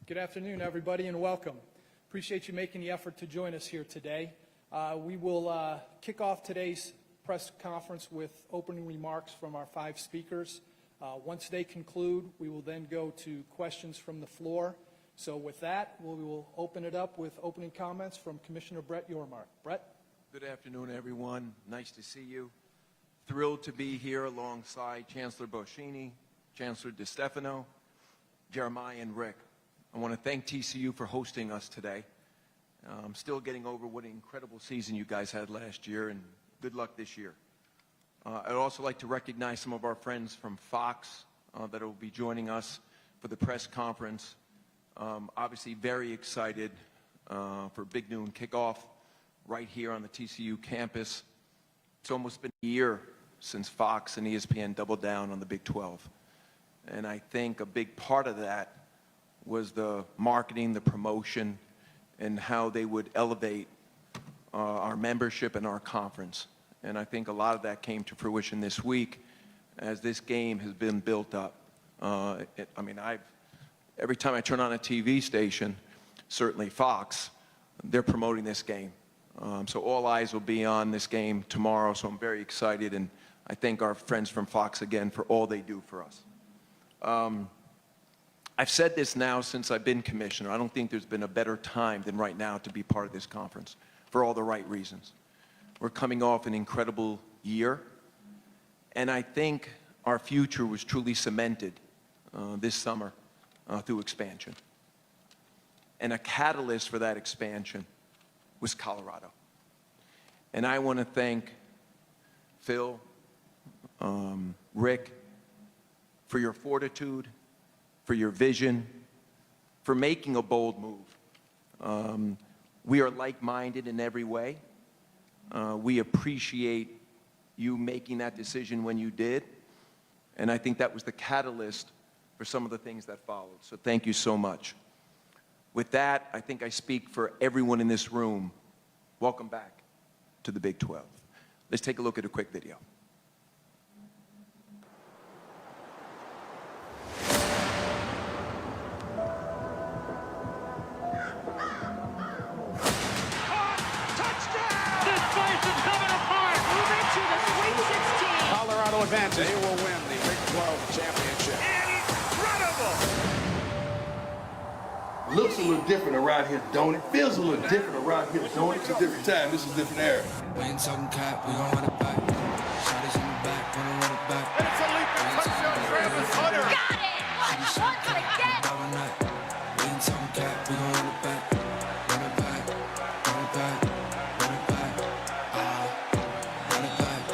Good afternoon, everybody, and welcome. Appreciate you making the effort to join us here today. We will kick off today's press conference with opening remarks from our 5 speakers. Once they conclude, we will then go to questions from the floor. So with that, we will open it up with opening comments from Commissioner Brett Yormark. Brett? Good afternoon, everyone. Nice to see you. Thrilled to be here alongside Chancellor Boschini, Chancellor DeStefano, Jeremiah, and Rick. I want to thank TCU for hosting us today. I'm still getting over what an incredible season you guys had last year, and good luck this year. I'd also like to recognize some of our friends from Fox that will be joining us for the press conference. Obviously very excited for Big Noon kickoff right here on the TCU campus. It's almost been a year since Fox and ESPN doubled down on the Big 12. And I think a big part of that was the marketing, the promotion, and how they would elevate our membership and our conference. And I think a lot of that came to fruition this week as this game has been built up. Every time I turn on a TV station, certainly Fox, they're promoting this game. So all eyes will be on this game tomorrow, so I'm very excited, and I thank our friends from Fox again for all they do for us. I've said this now since I've been commissioner. I don't think there's been a better time than right now to be part of this conference for all the right reasons. We're coming off an incredible year, and I think our future was truly cemented this summer through expansion. And a catalyst for that expansion was Colorado. And I want to thank Phil, Rick, for your fortitude, for your vision, for making a bold move. We are like-minded in every way. We appreciate you making that decision when you did, and I think that was the catalyst for some of the things that followed. So thank you so much. With that, I think I speak for everyone in this room. Welcome back to the Big 12. Let's take a look at a quick video. Colorado advances. They will win the Big 12 championship. Incredible! Looks a little different around here, don't it? Feels a little different around here, don't it? It's a different time. This is a different era. We ain't talking cap, we gon' run it back. Shotties in the back, gonna run it back. And it's a leap and touchdown, Travis Hunter. Got it! Once again! We ain't talking cap, we gon' run it back. Run it back, run it back, run it back. Run it back.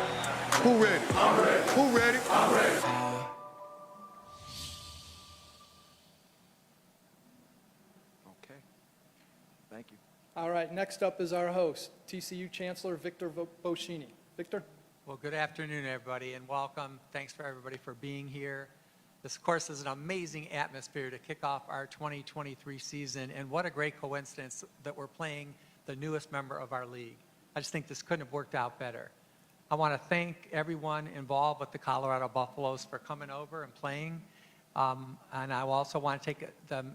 Who ready? I'm ready. Who ready? I'm ready. Okay. Thank you. All right, next up is our host, TCU Chancellor Victor Boschini. Victor? Well, good afternoon, everybody, and welcome. Thanks for everybody for being here. This, of course, is an amazing atmosphere to kick off our 2023 season, and what a great coincidence that we're playing the newest member of our league. I just think this couldn't have worked out better. I want to thank everyone involved with the Colorado Buffaloes for coming over and playing. And I also want to take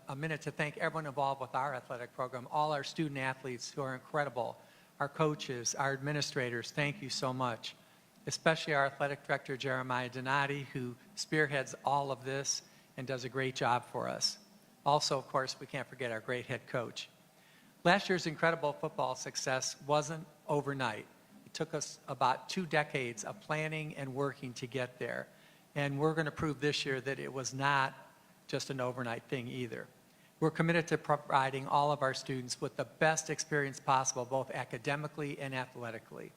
a minute to thank everyone involved with our athletic program, all our student athletes who are incredible, our coaches, our administrators, thank you so much. Especially our athletic director, Jeremiah Donati, who spearheads all of this and does a great job for us. Also, of course, we can't forget our great head coach. Last year's incredible football success wasn't overnight. It took us about 2 decades of planning and working to get there. And we're going to prove this year that it was not just an overnight thing either. We're committed to providing all of our students with the best experience possible, both academically and athletically.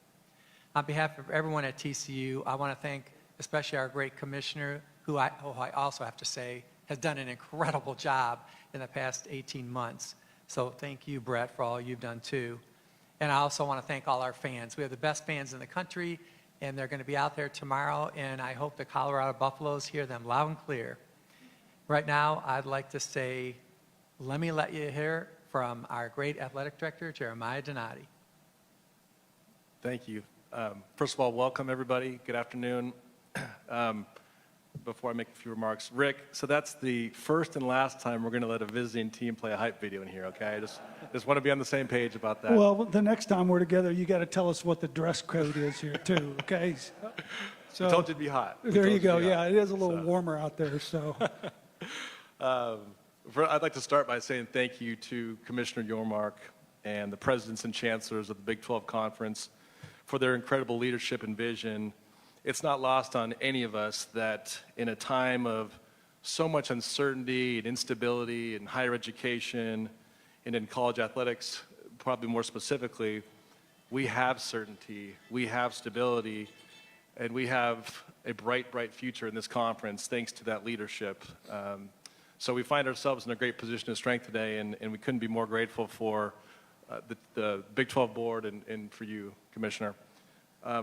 On behalf of everyone at TCU, I want to thank especially our great commissioner, who I also have to say has done an incredible job in the past 18 months. So thank you, Brett, for all you've done too. And I also want to thank all our fans. We have the best fans in the country, and they're going to be out there tomorrow, and I hope the Colorado Buffaloes hear them loud and clear. Right now, I'd like to say, let me let you hear from our great athletic director, Jeremiah Donati. Thank you. First of all, welcome everybody. Good afternoon. before I make a few remarks. Rick, so that's the first and last time we're going to let a visiting team play a hype video in here, okay? I just want to be on the same page about that. Well, the next time we're together, you got to tell us what the dress code is here too, okay? So I told you to be hot. there you go. Yeah, it is a little So. warmer out there. So I'd like to start by saying thank you to Commissioner Yormark and the presidents and chancellors of the Big 12 Conference for their incredible leadership and vision. It's not lost on any of us that in a time of so much uncertainty and instability in higher education and in college athletics, probably more specifically, we have certainty, we have stability, and we have a bright, bright future in this conference thanks to that leadership. So we find ourselves in a great position of strength today, and we couldn't be more grateful for the Big 12 board and for you, Commissioner.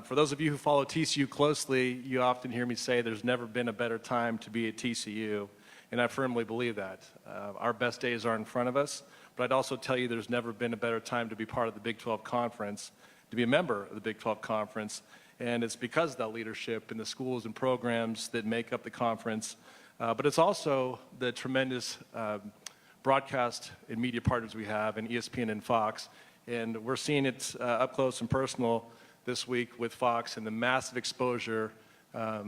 For those of you who follow TCU closely, you often hear me say there's never been a better time to be at TCU, and I firmly believe that. Our best days are in front of us, but I'd also tell you there's never been a better time to be part of the Big 12 Conference, to be a member of the Big 12 Conference, and it's because of that leadership and the schools and programs that make up the conference, but it's also the tremendous broadcast and media partners we have in ESPN and Fox, and we're seeing it up close and personal this week with Fox and the massive exposure a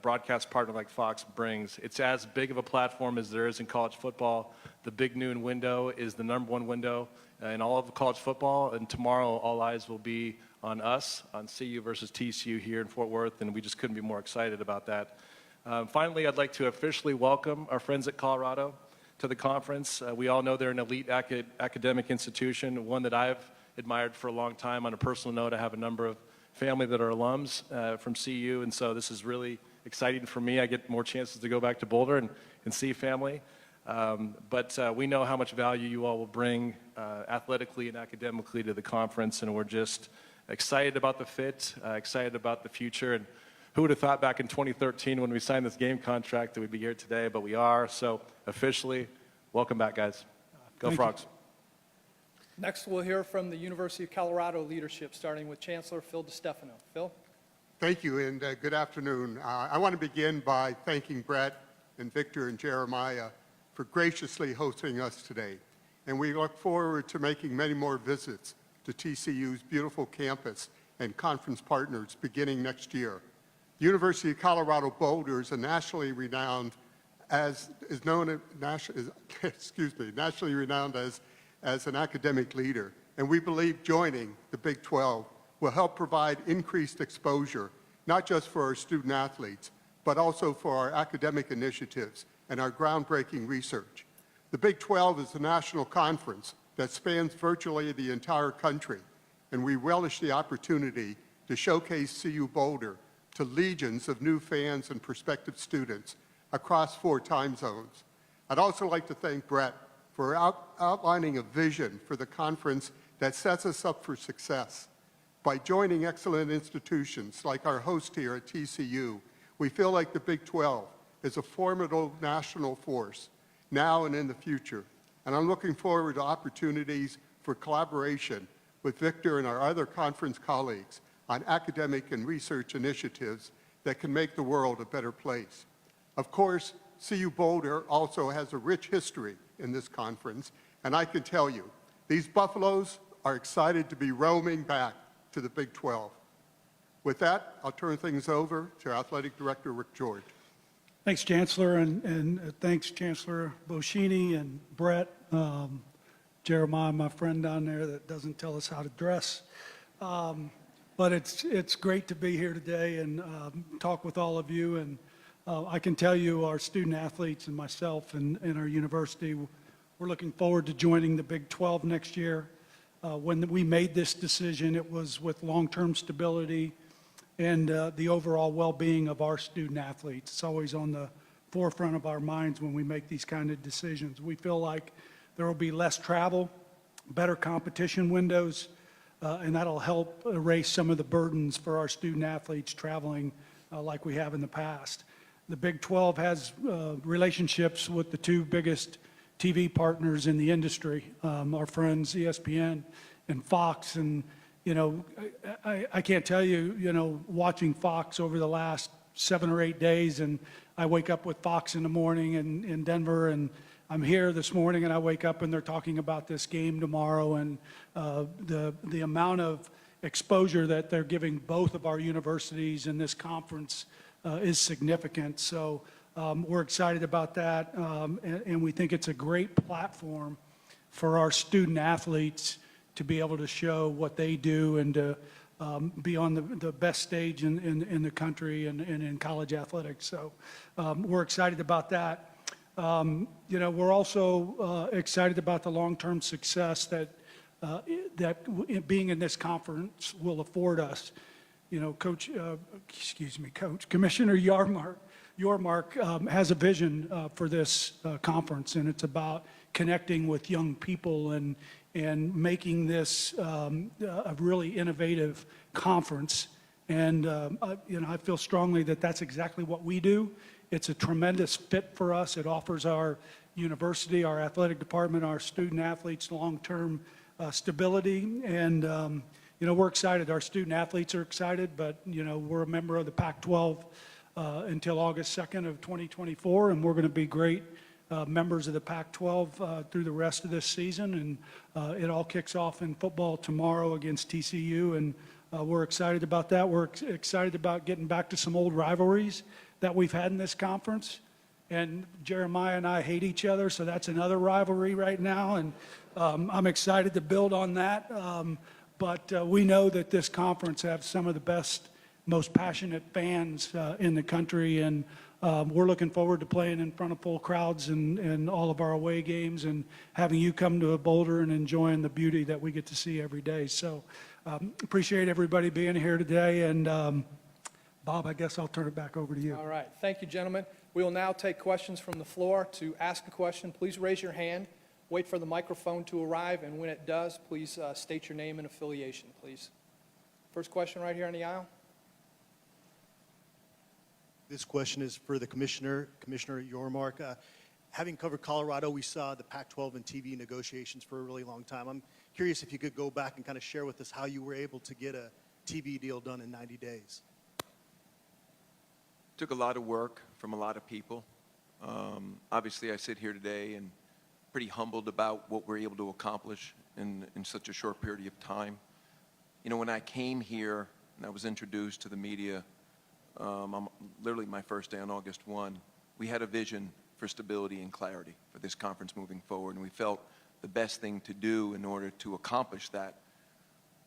broadcast partner like Fox brings. It's as big of a platform as there is in college football. The Big Noon window is the #1 window in all of college football, and tomorrow all eyes will be on us, on CU versus TCU here in Fort Worth, and we just couldn't be more excited about that. Finally, I'd like to officially welcome our friends at Colorado to the conference. We all know they're an elite academic institution, one that I've admired for a long time. On a personal note, I have a number of family that are alums from CU, and so this is really exciting for me. I get more chances to go back to Boulder and see family. But we know how much value you all will bring athletically and academically to the conference, and we're just excited about the fit, excited about the future. And who would have thought back in 2013 when we signed this game contract that we'd be here today, but we are. So officially, welcome back, guys. Go Thank Frogs. you. Next, we'll hear from the University of Colorado leadership, starting with Chancellor Phil DiStefano. Phil? Thank you, and good afternoon. I want to begin by thanking Brett and Victor and Jeremiah for graciously hosting us today. And we look forward to making many more visits to TCU's beautiful campus and conference partners beginning next year. The University of Colorado Boulder is a nationally renowned nationally renowned as an academic leader, and we believe joining the Big 12 will help provide increased exposure, not just for our student athletes, but also for our academic initiatives and our groundbreaking research. The Big 12 is a national conference that spans virtually the entire country, and we relish the opportunity to showcase CU Boulder to legions of new fans and prospective students across 4 time zones. I'd also like to thank Brett for outlining a vision for the conference that sets us up for success. By joining excellent institutions like our host here at TCU, we feel like the Big 12 is a formidable national force now and in the future. And I'm looking forward to opportunities for collaboration with Victor and our other conference colleagues on academic and research initiatives that can make the world a better place. Of course, CU Boulder also has a rich history in this conference, and I can tell you, these Buffaloes are excited to be roaming back to the Big 12. With that, I'll turn things over to Athletic Director Rick George. thanks, Chancellor, and thanks, Chancellor Boschini and Brett, Jeremiah, my friend down there that doesn't tell us how to dress. But it's great to be here today and talk with all of you. And I can tell you, our student athletes and myself and our university, we're looking forward to joining the Big 12 next year. When we made this decision, it was with long-term stability and the overall well-being of our student athletes. It's always on the forefront of our minds when we make these kind of decisions. We feel like there will be less travel, better competition windows, and that'll help erase some of the burdens for our student athletes traveling like we have in the past. The Big 12 has relationships with the 2 biggest TV partners in the industry, our friends ESPN and Fox. And, you know, I can't tell you, you know, watching Fox over the last 7 or 8 days, and I wake up with Fox in the morning in Denver, and I'm here this morning, and I wake up and they're talking about this game tomorrow, and the amount of exposure that they're giving both of our universities in this conference is significant. So we're excited about that, and we think it's a great platform for our student athletes to be able to show what they do and to be on the best stage in the country and in college athletics. So we're excited about that. We're also excited about the long-term success that being in this conference will afford us. Commissioner Yormark has a vision for this conference, and it's about connecting with young people and making this a really innovative conference. And I feel strongly that that's exactly what we do. It's a tremendous fit for us. It offers our university, our athletic department, our student athletes long-term stability. And we're excited. Our student athletes are excited, but we're a member of the Pac-12 until August 2nd of 2024, and we're going to be great members of the Pac-12 through the rest of this season. And it all kicks off in football tomorrow against TCU, and we're excited about that. We're excited about getting back to some old rivalries that we've had in this conference. And Jeremiah and I hate each other, so that's another rivalry right now, and I'm excited to build on that. But we know that this conference has some of the best, most passionate fans in the country, and we're looking forward to playing in front of full crowds in all of our away games and having you come to Boulder and enjoying the beauty that we get to see every day. So appreciate everybody being here today, and Bob, I guess I'll turn it back over to you. All right. Thank you, gentlemen. We will now take questions from the floor. To ask a question, please raise your hand, wait for the microphone to arrive, and when it does, please state your name and affiliation, please. First question right here on the aisle. This question is for the Commissioner Yormark. Having covered Colorado, we saw the Pac-12 and TV negotiations for a really long time. I'm curious if you could go back and kind of share with us how you were able to get a TV deal done in 90 days. Took a lot of work from a lot of people. Obviously, I sit here today and pretty humbled about what we're able to accomplish in such a short period of time. When I came here and I was introduced to the media, literally my first day on August 1, we had a vision for stability and clarity for this conference moving forward, and we felt the best thing to do in order to accomplish that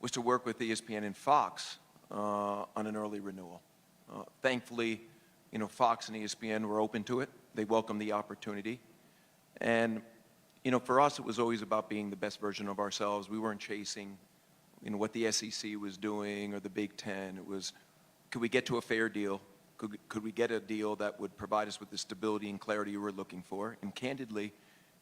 was to work with ESPN and Fox on an early renewal. Thankfully, Fox and ESPN were open to it. They welcomed the opportunity. And, for us, it was always about being the best version of ourselves. We weren't chasing, what the SEC was doing or the Big Ten. It was, could we get to a fair deal? Could we get a deal that would provide us with the stability and clarity we were looking for? And candidly,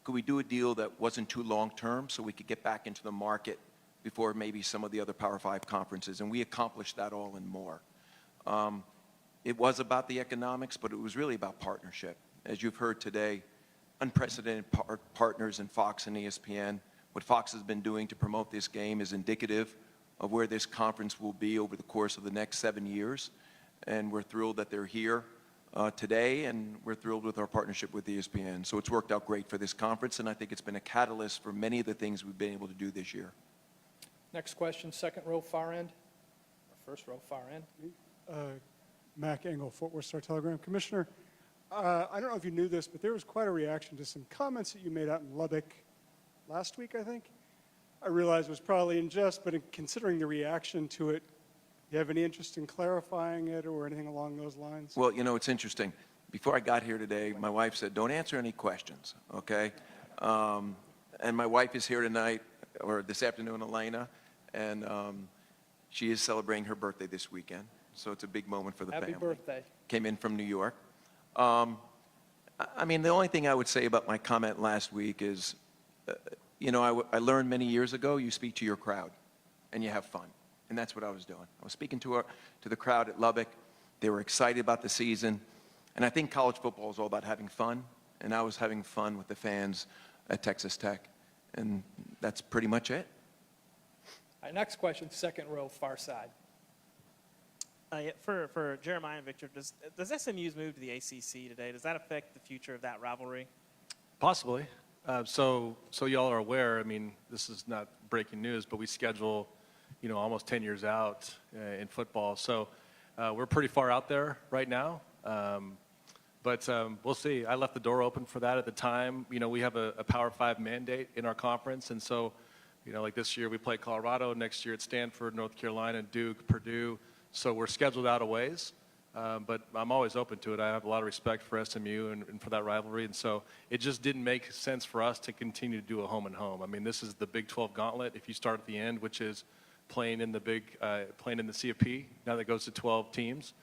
could we do a deal that wasn't too long-term so we could get back into the market before maybe some of the other Power 5 conferences? And we accomplished that all and more. It was about the economics, but it was really about partnership. As you've heard today, unprecedented partners in Fox and ESPN. What Fox has been doing to promote this game is indicative of where this conference will be over the course of the next 7 years. And we're thrilled that they're here today, and we're thrilled with our partnership with ESPN. So it's worked out great for this conference, and I think it's been a catalyst for many of the things we've been able to do this year. Next question, second row, far end. Or first row, far end. Mac Engel, Fort Worth Star-Telegram. Commissioner, I don't know if you knew this, but there was quite a reaction to some comments that you made out in Lubbock last week, I think. I realize it was probably in jest, but considering the reaction to it, do you have any interest in clarifying it or anything along those lines? Well, it's interesting. Before I got here today, my wife said, don't answer any questions, okay? And my wife is here tonight, or this afternoon, Elena, and she is celebrating her birthday this weekend. So it's a big moment for the family. Happy birthday. Came in from New York. The only thing I would say about my comment last week is, I learned many years ago, you speak to your crowd and you have fun. And that's what I was doing. I was speaking to the crowd at Lubbock. They were excited about the season. And I think college football is all about having fun. And I was having fun with the fans at Texas Tech. And that's pretty much it. All right, next question, second row, far side. Yeah, for Jeremiah and Victor, does SMU's move to the ACC today, does that affect the future of that rivalry? Possibly. So y'all are aware, I mean, this is not breaking news, but we schedule, almost 10 years out in football. So we're pretty far out there right now. But we'll see. I left the door open for that at the time. We have a Power 5 mandate in our conference. And so, like this year we play Colorado. Next year it's Stanford, North Carolina, Duke, Purdue. So we're scheduled out a ways. But I'm always open to it. I have a lot of respect for SMU and for that rivalry. And so it just didn't make sense for us to continue to do a home and home. I mean, this is the Big 12 gauntlet. If you start at the end, which is playing in the CFP, now that goes to 12 teams,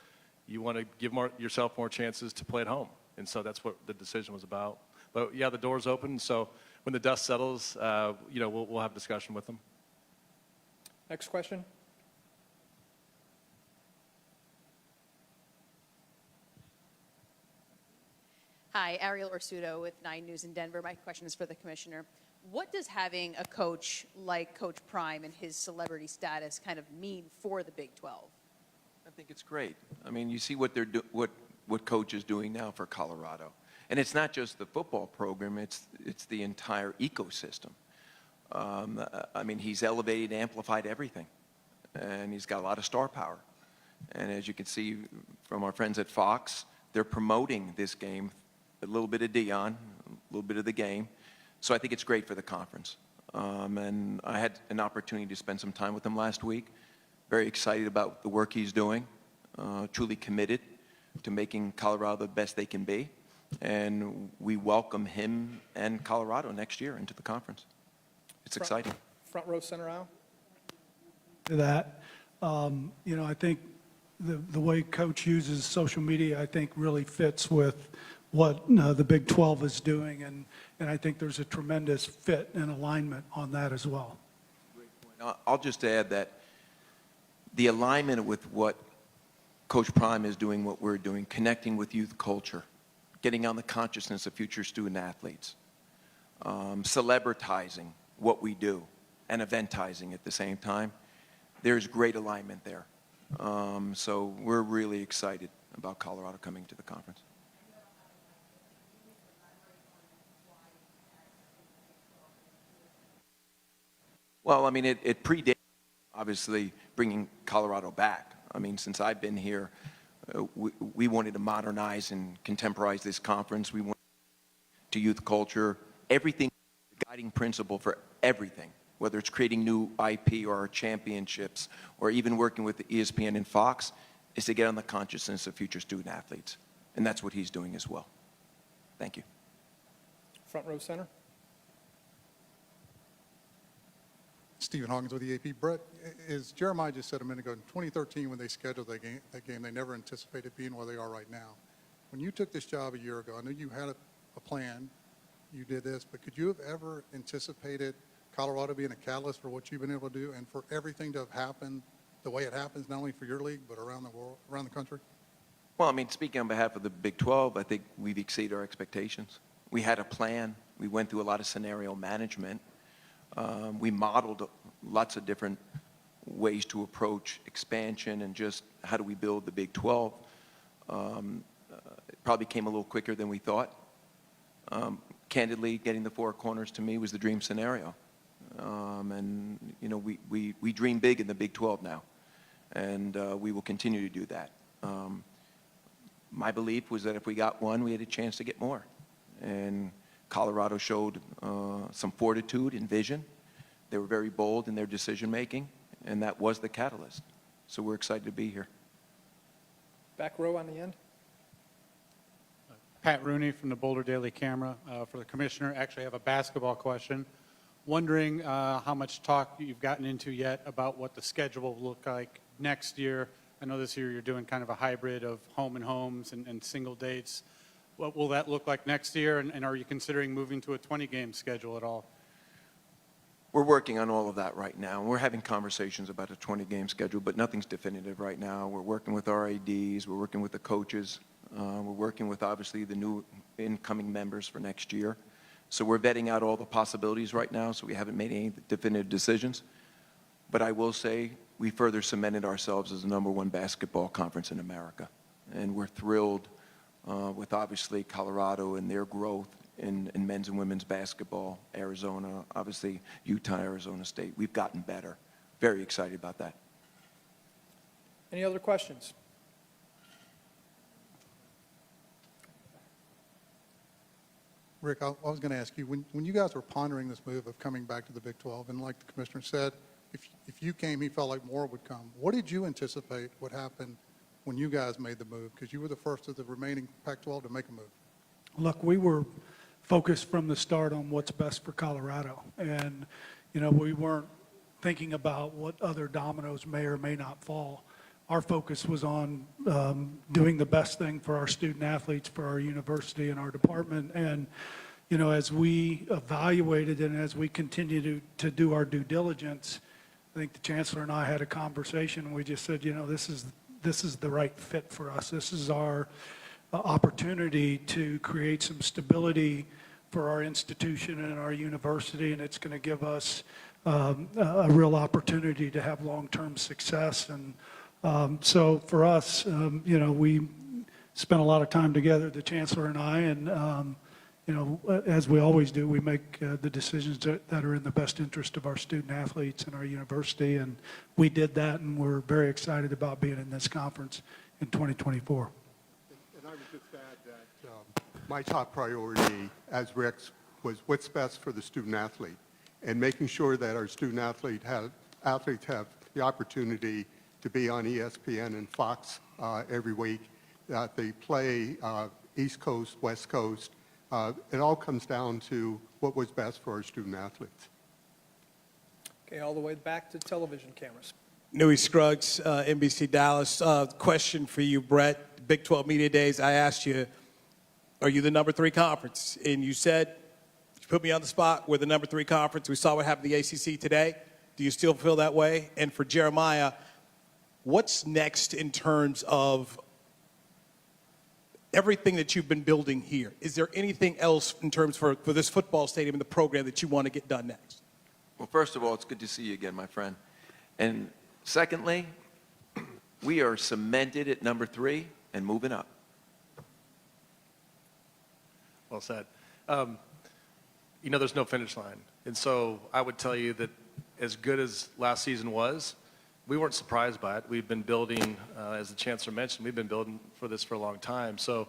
you want to give yourself more chances to play at home. And so that's what the decision was about. But yeah, the door's open. So when the dust settles, we'll have a discussion with them. Next question. Hi, Ariel Orsuto with 9 News in Denver. My question is for the commissioner. What does having a coach like Coach Prime and his celebrity status kind of mean for the Big 12? I think it's great. I mean, you see what what Coach is doing now for Colorado. And it's not just the football program, it's the entire ecosystem. I mean, he's elevated, amplified everything. And he's got a lot of star power. And as you can see from our friends at Fox, they're promoting this game, a little bit of Dion, a little bit of the game. So I think it's great for the conference. And I had an opportunity to spend some time with him last week. Very excited about the work he's doing, truly committed to making Colorado the best they can be. And we welcome him and Colorado next year into the conference. It's exciting. Front row, center aisle. To that, I think the way Coach uses social media, I think really fits with what the Big 12 is doing, and I think there's a tremendous fit and alignment on that as well. I'll just add that the alignment with what Coach Prime is doing, what we're doing, connecting with youth culture, getting on the consciousness of future student athletes, celebritizing what we do, and eventizing at the same time, there's great alignment there. So we're really excited about Colorado coming to the conference. Well, I mean, it predates, obviously, bringing Colorado back. I mean, since I've been here, we wanted to modernize and contemporize this conference. We wanted to youth culture, everything, the guiding principle for everything, whether it's creating new IP or our championships or even working with the ESPN and Fox, is to get on the consciousness of future student athletes. And that's what he's doing as well. Thank you. Front row, center. Stephen Hawkins with the AP. Brett, as Jeremiah just said a minute ago, in 2013 when they scheduled that game, they never anticipated being where they are right now. When you took this job a year ago, I know you had a plan, you did this, but could you have ever anticipated Colorado being a catalyst for what you've been able to do and for everything to have happened the way it happens, not only for your league, but around the world, around the country? Well, I mean, speaking on behalf of the Big 12, I think we've exceeded our expectations. We had a plan. We went through a lot of scenario management. We modeled lots of different ways to approach expansion and just how do we build the Big 12. It probably came a little quicker than we thought. Candidly, getting the four corners to me was the dream scenario. And, we dream big in the Big 12 now, and we will continue to do that. My belief was that if we got one, we had a chance to get more. And Colorado showed some fortitude and vision. They were very bold in their decision-making, and that was the catalyst. So we're excited to be here. Back row on the end. Pat Rooney from the Boulder Daily Camera. For the commissioner, actually I have a basketball question. Wondering how much talk you've gotten into yet about what the schedule will look like next year. I know this year you're doing kind of a hybrid of home and homes and single dates. What will that look like next year, and are you considering moving to a 20-game schedule at all? We're working on all of that right now. We're having conversations about a 20-game schedule, but nothing's definitive right now. We're working with our ADs. We're working with the coaches. We're working with, obviously, the new incoming members for next year. So we're vetting out all the possibilities right now, so we haven't made any definitive decisions. But I will say we further cemented ourselves as the #1 basketball conference in America. And we're thrilled with obviously Colorado and their growth in men's and women's basketball, Arizona, obviously Utah, Arizona State. We've gotten better. Very excited about that. Any other questions? Rick, I was going to ask you, when you guys were pondering this move of coming back to the Big 12, and like the commissioner said, if you came, he felt like more would come. What did you anticipate would happen when you guys made the move? Because you were the first of the remaining Pac-12 to make a move. Look, we were focused from the start on what's best for Colorado. And, you know, we weren't thinking about what other dominoes may or may not fall. Our focus was on doing the best thing for our student athletes, for our university and our department. And, you know, as we evaluated and as we continue to do our due diligence, I think the chancellor and I had a conversation, and we just said, you know, this is the right fit for us. This is our opportunity to create some stability for our institution and our university, and it's going to give us a real opportunity to have long-term success. And so for us, you know, we spent a lot of time together, the chancellor and I, and you know, as we always do, we make the decisions that are in the best interest of our student athletes and our university, and we did that, and we're very excited about being in this conference in 2024. And I would just add that my top priority as Rick's was what's best for the student athlete, and making sure that our student athletes have the opportunity to be on ESPN and Fox every week, that they play East Coast, West Coast. It all comes down to what was best for our student athletes. Okay, all the way back to television cameras. Newey Scruggs, NBC Dallas. Question for you, Brett. Big 12 Media Days, I asked you, are you the #3 conference? And you said, you put me on the spot, we're the #3 conference. We saw what happened to the ACC today. Do you still feel that way? And for Jeremiah, what's next in terms of everything that you've been building here? Is there anything else in terms for this football stadium and the program that you want to get done next? Well, first of all, it's good to see you again, my friend. And secondly, we are cemented at #3 and moving up. Well said. You know, there's no finish line. And so I would tell you that as good as last season was, we weren't surprised by it. We've been building, as the chancellor mentioned, we've been building for this for a long time. So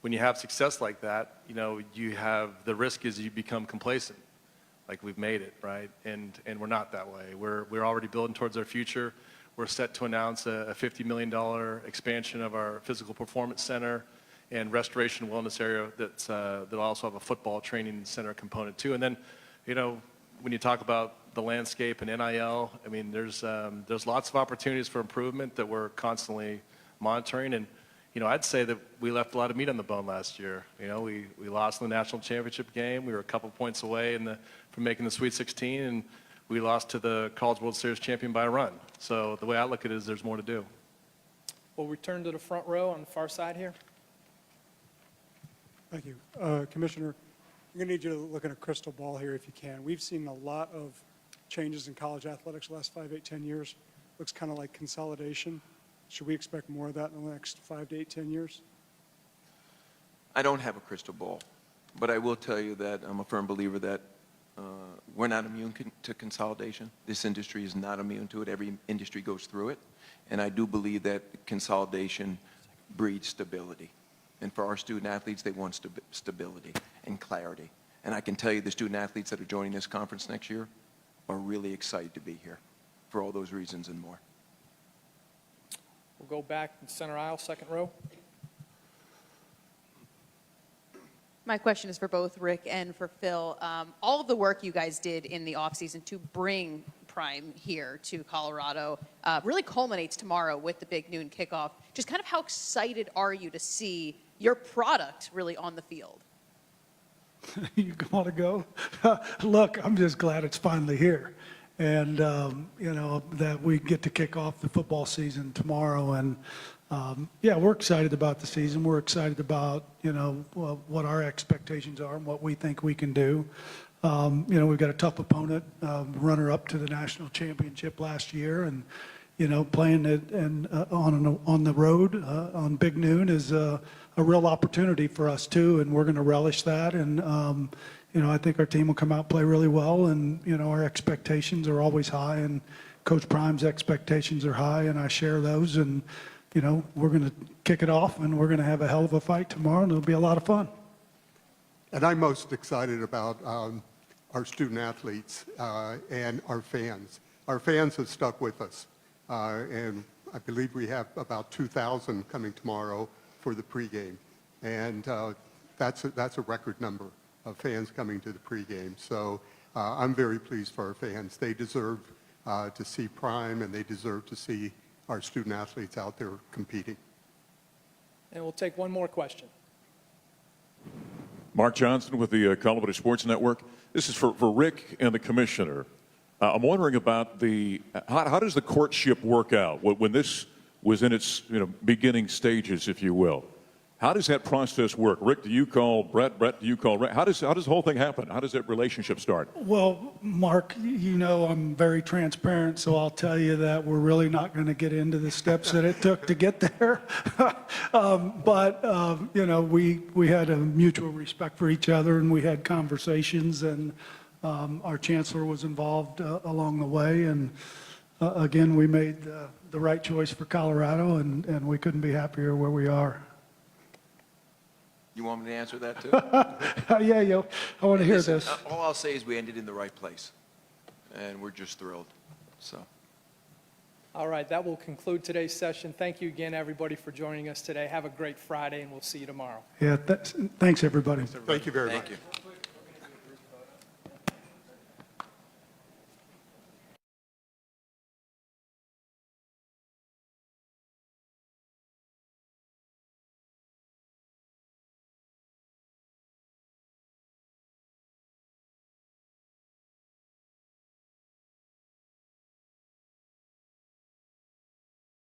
when you have success like that, you know, you have, the risk is you become complacent, like we've made it, right? And we're not that way. We're already building towards our future. We're set to announce a $50 million expansion of our physical performance center and restoration wellness area that'll also have a football training center component too. And then, you know, when you talk about the landscape and NIL, I mean, there's lots of opportunities for improvement that we're constantly monitoring. And, you know, I'd say that we left a lot of meat on the bone last year. You know, we lost in the national championship game. We were a couple points away from making the Sweet 16, and we lost to the College World Series champion by a run. So the way I look at it is there's more to do. We'll return to the front row on the far side here. Thank you. Commissioner, I'm going to need you to look at a crystal ball here if you can. We've seen a lot of changes in college athletics the last 5, 8, 10 years. Looks kind of like consolidation. Should we expect more of that in the next 5 to 8, 10 years? I don't have a crystal ball, but I will tell you that I'm a firm believer that we're not immune to consolidation. This industry is not immune to it. Every industry goes through it. And I do believe that consolidation breeds stability. And for our student athletes, they want stability and clarity. And I can tell you the student athletes that are joining this conference next year are really excited to be here for all those reasons and more. We'll go back in center aisle, second row. My question is for both Rick and for Phil. All of the work you guys did in the offseason to bring Prime here to Colorado really culminates tomorrow with the big noon kickoff. Just kind of how excited are you to see your product really on the field? You want to go? Look, I'm just glad it's finally here. And, you know, that we get to kick off the football season tomorrow. And, yeah, we're excited about the season. We're excited about, you know, what our expectations are and what we think we can do. You know, we've got a tough opponent, runner-up to the national championship last year. And, playing it on the road on Big Noon is a real opportunity for us too, and we're going to relish that. And I think our team will come out and play really well, and our expectations are always high, and Coach Prime's expectations are high, and I share those. And we're going to kick it off, and we're going to have a hell of a fight tomorrow, and it'll be a lot of fun. And I'm most excited about our student athletes and our fans. Our fans have stuck with us, and I believe we have about 2,000 coming tomorrow for the pregame, and that's a record number of fans coming to the pregame. So I'm very pleased for our fans. They deserve to see Prime, and they deserve to see our student athletes out there competing. And we'll take one more question. Mark Johnson with the Colorado Sports Network. This is for Rick and the commissioner. I'm wondering about how does the courtship work out when this was in its beginning stages, if you will? How does that process work? Rick, do you call Brett? Brett, do you call Rick? How does the whole thing happen? How does that relationship start? Well, Mark, I'm very transparent, so I'll tell you that we're really not going to get into the steps that it took to get there. But we had a mutual respect for each other, and we had conversations, and our chancellor was involved along the way. And again, we made the right choice for Colorado, and we couldn't be happier where we are. You want me to answer that too? Yeah, I want to hear Listen, this. All I'll say is we ended in the right place, and we're just thrilled. So. All right, that will conclude today's session. Thank you again, everybody, for joining us today. Have a great Friday, and we'll see you tomorrow. Yeah, thanks, everybody. Thank you very much. Thank you.